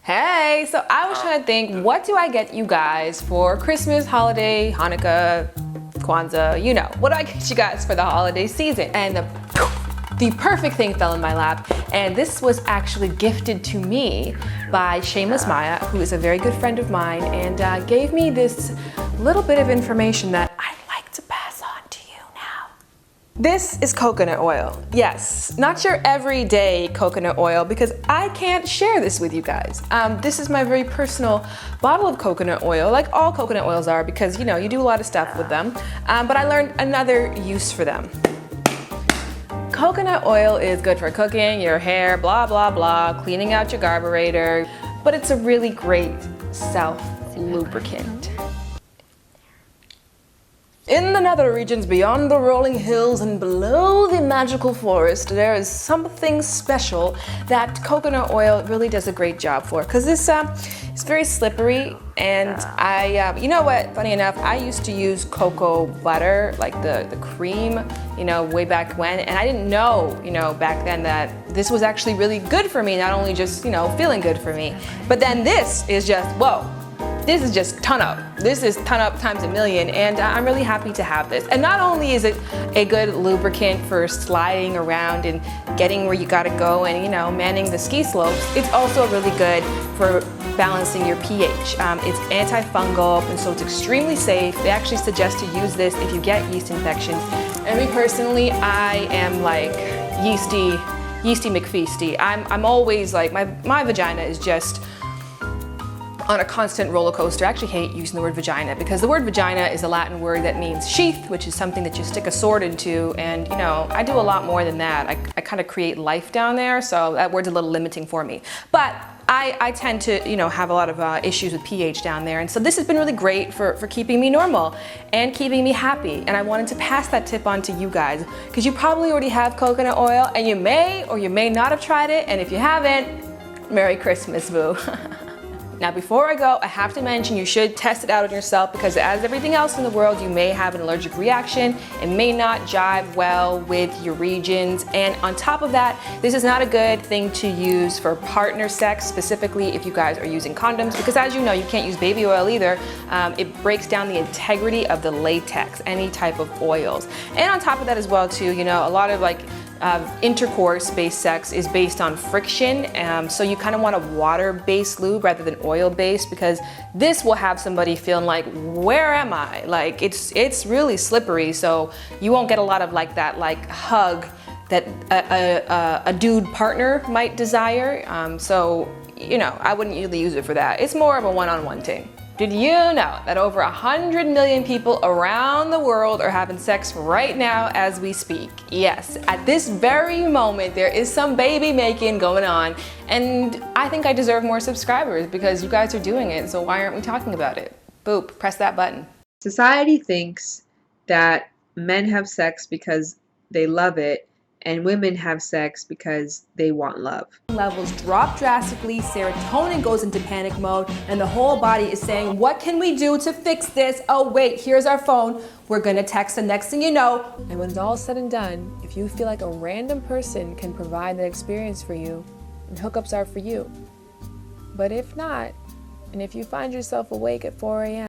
Hey, so I was trying to think, what do I get you guys for Christmas, holiday, Hanukkah, Kwanzaa, you know, what do I get you guys for the holiday season? And the perfect thing fell in my lap, and this was actually gifted to me by Shameless Maya, who is a very good friend of mine, and gave me this little bit of information that I'd like to pass on to you now. This is coconut oil. Yes, not your everyday coconut oil, because I can't share this with you guys. This is my very personal bottle of coconut oil, like all coconut oils are, because you know, you do a lot of stuff with them. But I learned another use for them. Coconut oil is good for cooking, your hair, blah, blah, blah, cleaning out your carburetor, but it's a really great self-lubricant. In the nether regions beyond the rolling hills and below the magical forest, there is something special that coconut oil really does a great job for, because it's very slippery, and you know what, funny enough, I used to use cocoa butter, like the cream, you know, way back when, and I didn't know, you know, back then that this was actually really good for me, not only just, you know, feeling good for me, but then this is just, whoa. This is just ton up. This is ton up times a million, and I'm really happy to have this. And not only is it a good lubricant for sliding around and getting where you gotta go and, you know, manning the ski slopes, it's also really good for balancing your pH. It's antifungal, and so it's extremely safe. They actually suggest to use this if you get yeast infections. And me personally, I am like yeasty McFeasty. I'm always like, my vagina is just on a constant roller coaster. I actually hate using the word vagina, because the word vagina is a Latin word that means sheath, which is something that you stick a sword into, and you know, I do a lot more than that. I kind of create life down there, so that word's a little limiting for me. But I tend to, you know, have a lot of issues with pH down there, and so this has been really great for keeping me normal and keeping me happy. And I wanted to pass that tip on to you guys, because you probably already have coconut oil, and you may or you may not have tried it, and if you haven't, Merry Christmas, boo. Now before I go, I have to mention you should test it out on yourself, because as everything else in the world, you may have an allergic reaction. It may not jive well with your regions, and on top of that, this is not a good thing to use for partner sex, specifically if you guys are using condoms, because as you know, you can't use baby oil either. It breaks down the integrity of the latex, any type of oils. And on top of that as well too, you know, a lot of like intercourse-based sex is based on friction, so you kind of want a water-based lube rather than oil-based, because this will have somebody feeling like, where am I? Like it's really slippery, so you won't get a lot of like that like hug that a dude partner might desire. So you know, I wouldn't usually use it for that. It's more of a one-on-one thing. Did you know that over 100 million people around the world are having sex right now as we speak? Yes, at this very moment there is some baby making going on, and I think I deserve more subscribers because you guys are doing it, so why aren't we talking about it? Boop, press that button. Society thinks that men have sex because they love it, and women have sex because they want love. Levels drop drastically, serotonin goes into panic mode, and the whole body is saying, what can we do to fix this? Oh wait, here's our phone. We're gonna text the next thing you know. And when it's all said and done, if you feel like a random person can provide that experience for you, then hookups are for you. But if not, and if you find yourself awake at 4 a.m.,